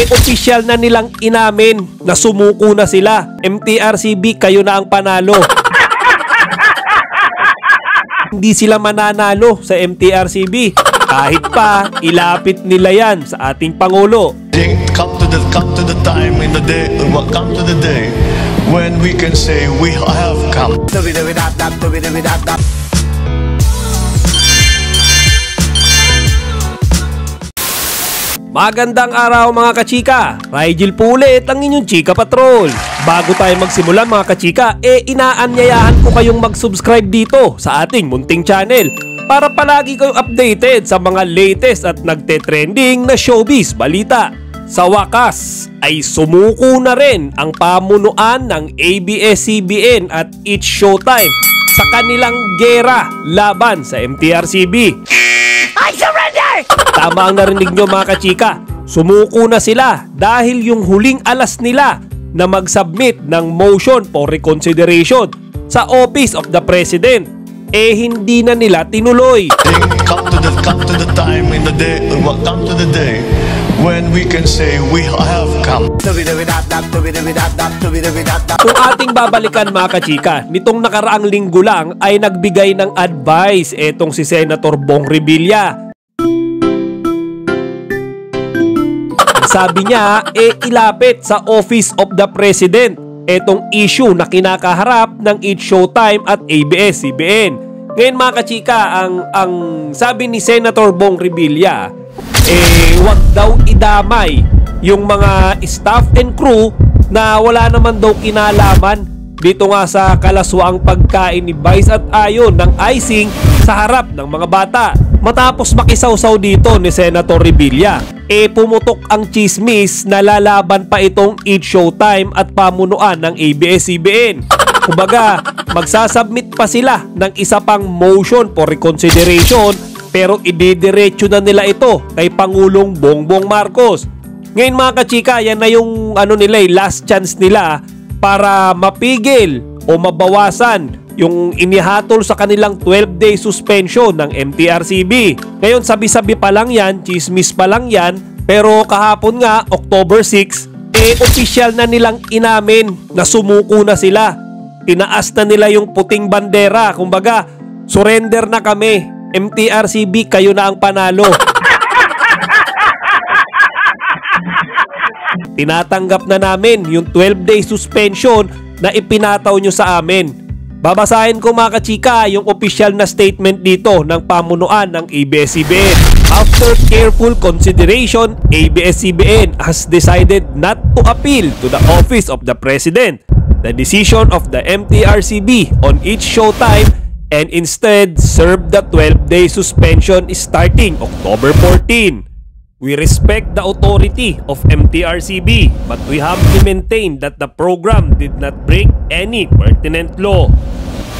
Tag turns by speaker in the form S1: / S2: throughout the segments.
S1: opisyal na nilang inamin na sumuko na sila. MTRCB, kayo na ang panalo. Hindi sila mananalo sa MTRCB. Kahit pa ilapit nila yan sa ating Pangulo.
S2: Come to the time in the day, come to the day when we can say we have come.
S1: Magandang araw mga kachika, Rigel po ulit ang inyong Chika Patrol. Bago tayo magsimula mga kachika, inaanyayahan ko kayong mag-subscribe dito sa ating munting channel para palagi kayong updated sa mga latest at nagte-trending na showbiz balita. Sa wakas ay sumuko na rin ang pamunuan ng ABS-CBN at It's Showtime sa kanilang gera laban sa MTRCB. I surrender! Tama ang narinig nyo mga kachika, sumuko na sila dahil yung huling alas nila na mag-submit ng motion for reconsideration sa Office of the President hindi na nila tinuloy.
S2: Come to the time in the day, come to the day when we can say we have come.
S1: Kung ating babalikan mga kachika, nitong nakaraang linggo lang ay nagbigay ng advice etong si Senator Bong Revilla. Sabi niya, ilapit sa Office of the President etong issue na kinakaharap ng It's Showtime at ABS-CBN. Ngayon mga kachika, ang sabi ni Senator Bong Revilla, wag daw idamay yung mga staff and crew na wala naman daw kinalaman dito nga sa kalaswaang pagkain ni Vice at Ayon ng icing sa harap ng mga bata. Matapos makisawsaw dito ni Senator Revilla, pumutok ang chismis na lalaban pa itong It's Showtime at pamunuan ng ABS-CBN. Kumbaga, magsasubmit pa sila ng isa pang motion for reconsideration pero ididiretso na nila ito kay Pangulong Bongbong Marcos. Ngayon mga kachika, yan na yung last chance nila para mapigil o mabawasan yung inihatol sa kanilang 12-day suspension ng MTRCB. Ngayon sabi-sabi pa lang yan, chismis pa lang yan, pero kahapon nga, October 6, opisyal na nilang inamin na sumuko na sila. Tinaas na nila yung puting bandera, kumbaga, surrender na kami. MTRCB, kayo na ang panalo. Tinatanggap na namin yung 12-day suspension na ipinataw nyo sa amin. Babasahin ko mga kachika yung official na statement dito ng pamunuan ng ABS-CBN. After careful consideration, ABS-CBN has decided not to appeal to the Office of the President the decision of the MTRCB on It's Showtime and instead serve the 12-day suspension starting October 14. We respect the authority of MTRCB, but we humbly maintain that the program did not break any pertinent law.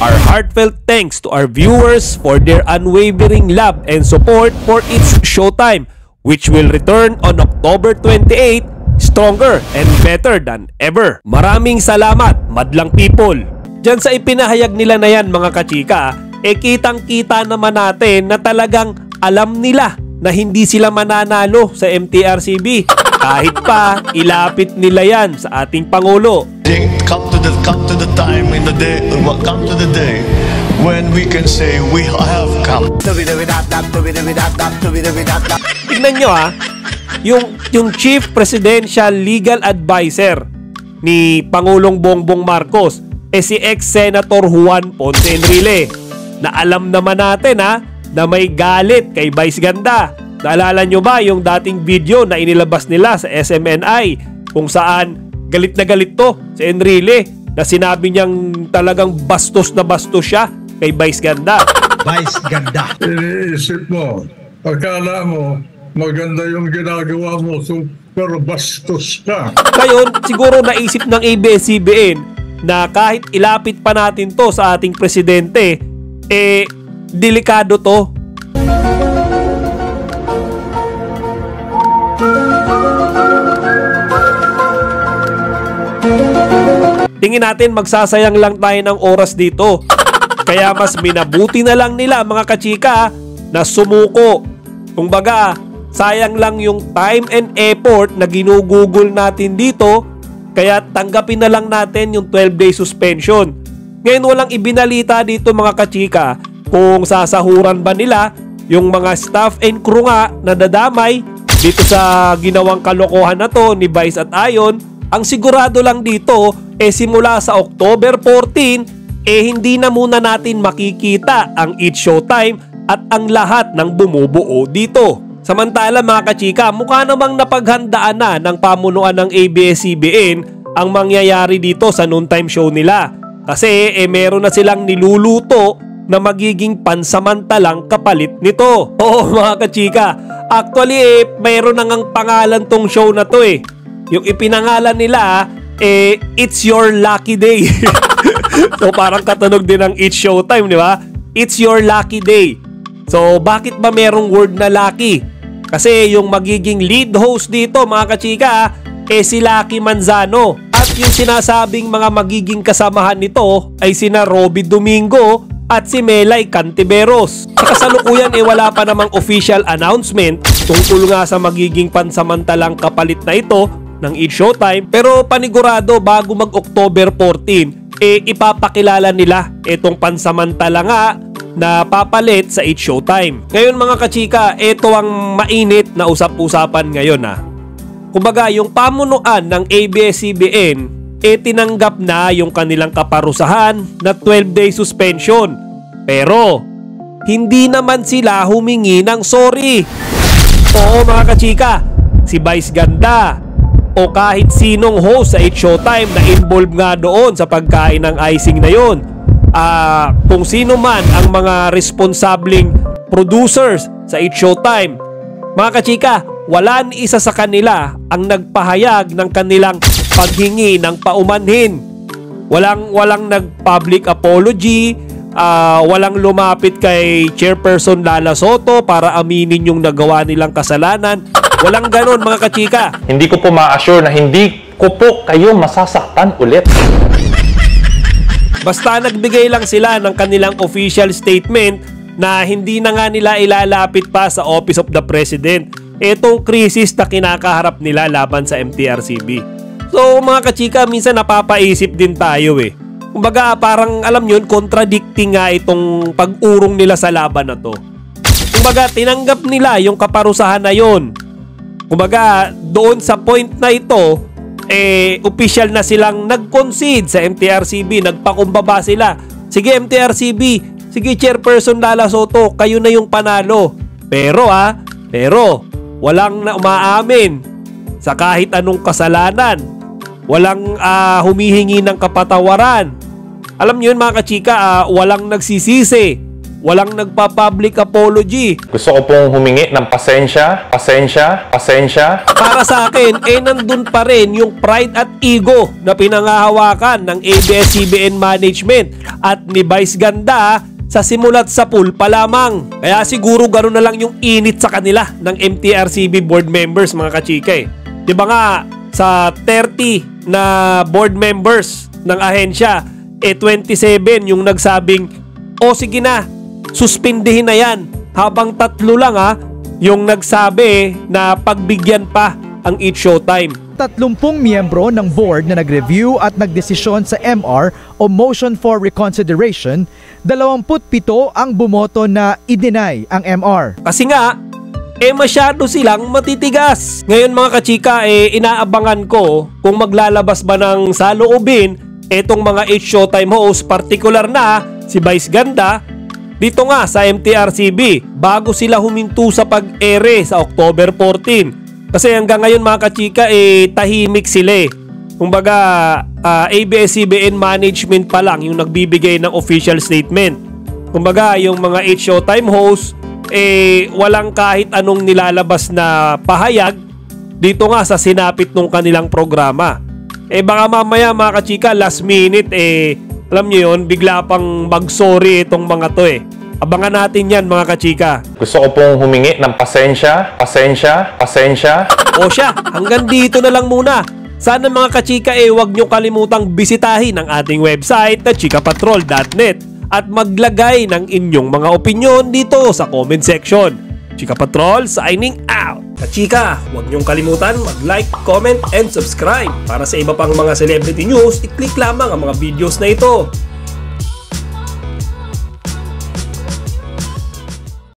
S1: Our heartfelt thanks to our viewers for their unwavering love and support for It's Showtime, which will return on October 28, stronger and better than ever. Maraming salamat, madlang people. Diyan sa ipinahayag nila na yan mga kachika, kitang-kita naman natin na talagang alam nila na hindi sila mananalo sa MTRCB. Kahit pa ilapit nila yan sa ating Pangulo.
S2: Come to the time in the day, come to the day when we can say we have come.
S1: Tignan nyo yung Chief Presidential Legal Advisor ni Pangulong Bongbong Marcos si ex-Senator Juan Ponce Enrile, na alam naman natin na may galit kay Vice Ganda. Naalala nyo ba yung dating video na inilabas nila sa SMNI kung saan galit na galit to si Enrile na sinabi niyang talagang bastos na bastos siya kay Vice Ganda.
S3: Vice Ganda.
S4: Iniisip mo, akala mo maganda yung ginagawa mo pero bastos ka.
S1: Ngayon, siguro naisip ng ABS-CBN na kahit ilapit pa natin to sa ating presidente, delikado to. Tingin natin magsasayang lang tayo ng oras dito. Kaya mas minabuti na lang nila mga kachika na sumuko. Kumbaga, sayang lang yung time and effort na ginugugol natin dito, kaya tanggapin na lang natin yung 12-day suspension. Ngayon walang ibinalita dito mga kachika kung sasahuran ba nila yung mga staff and crew nga na dadamay dito sa ginawang kalokohan na to ni Vice at Ayon. Ang sigurado lang dito simula sa October 14 hindi na muna natin makikita ang It's Showtime at ang lahat ng bumubuo dito. Samantala mga kachika, mukha namang napaghandaan na ng pamunuan ng ABS-CBN ang mangyayari dito sa noontime show nila. Kasi meron na silang niluluto na magiging pansamantalang kapalit nito. Oo mga kachika, actually mayroon na ngang pangalan tong show na to Yung ipinangalan nila It's Your Lucky Day. So parang katunog din ng It's Showtime, di ba? It's Your Lucky Day. So bakit ba merong word na lucky? Kasi yung magiging lead host dito mga kachika si Lucky Manzano. At yung sinasabing mga magiging kasamahan nito ay sina Robby Domingo at si Melay Cantiveros. Sa kasalukuyan wala pa namang official announcement tungkol nga sa magiging pansamantalang kapalit na ito ng It's Showtime, pero panigurado bago mag-October 14 ipapakilala nila itong pansamantala nga na papalit sa It's Showtime. Ngayon mga kachika, ito ang mainit na usap-usapan ngayon Kumbaga yung pamunuan ng ABS-CBN tinanggap na yung kanilang kaparusahan na 12-day suspension, pero hindi naman sila humingi ng sorry. Oo mga kachika, si Vice Ganda o kahit sinong host sa It's Showtime na involved nga doon sa pagkain ng icing na yon, kung sino man ang mga responsableng producers sa It's Showtime, mga kachika, wala ni isa sa kanila ang nagpahayag ng kanilang paghingi ng paumanhin. Walang nag-public apology, walang lumapit kay Chairperson Lala Soto para aminin yung nagawa nilang kasalanan. Walang ganon mga kachika.
S3: Hindi ko po ma-assure na hindi ko po kayo masasaktan ulit.
S1: Basta nagbigay lang sila ng kanilang official statement na hindi na nga nila ilalapit pa sa Office of the President itong krisis na kinakaharap nila laban sa MTRCB. So mga kachika, minsan napapaisip din tayo Kumbaga parang alam nyo, contradicting nga itong pag-urong nila sa laban na to. Kumbaga tinanggap nila yung kaparusahan na yon. Kumbaga, doon sa point na ito, official na silang nag-concede sa MTRCB, nagpakumbaba sila. Sige MTRCB, sige Chairperson Lala Soto, kayo na yung panalo. Pero walang na umaamin sa kahit anong kasalanan. Walang humihingi ng kapatawaran. Alam niyo yun mga kachika, walang nagsisisi. Walang nagpa-public apology.
S3: Gusto ko pong humingi ng pasensya. Para sa akin, nandun pa rin yung pride at ego na pinangahawakan ng ABS-CBN management at ni Vice Ganda sa simulat sa pool pa lamang. Kaya siguro gano'n na lang yung init sa kanila ng MTRCB board members mga kachika Diba nga, sa 30 na board members ng ahensya, 27 yung nagsabing, sige na, suspindihin na yan. Habang 3 lang yung nagsabi na pagbigyan pa ang It's Showtime.
S5: 30 miyembro ng board na nag-review at nagdesisyon sa MR o Motion for Reconsideration, 27 ang bumoto na i-deny ang MR.
S1: Kasi nga, masyado silang matitigas. Ngayon mga kachika, inaabangan ko kung maglalabas ba ng saloobin etong mga It's Showtime host, particular na si Vice Ganda, dito nga sa MTRCB bago sila huminto sa pag-ere sa October 14. Kasi hanggang ngayon mga kachika tahimik sila Kumbaga ABS-CBN management pa lang yung nagbibigay ng official statement. Kumbaga yung mga It's Showtime host walang kahit anong nilalabas na pahayag dito nga sa sinapit ng kanilang programa. Baka mamaya mga kachika last minute alam nyo yun, bigla pang mag-sorry itong mga to Abangan natin yan mga kachika.
S3: Gusto ko pong humingi ng pasensya.
S1: O siya, hanggang dito na lang muna. Sana mga kachika huwag nyo kalimutang bisitahin ang ating website na chikapatrol.net at maglagay ng inyong mga opinyon dito sa comment section. Chika Patrol signing out. Kachika, huwag niyong kalimutan mag-like, comment, and subscribe. Para sa iba pang mga celebrity news, i-click lamang ang mga videos na ito.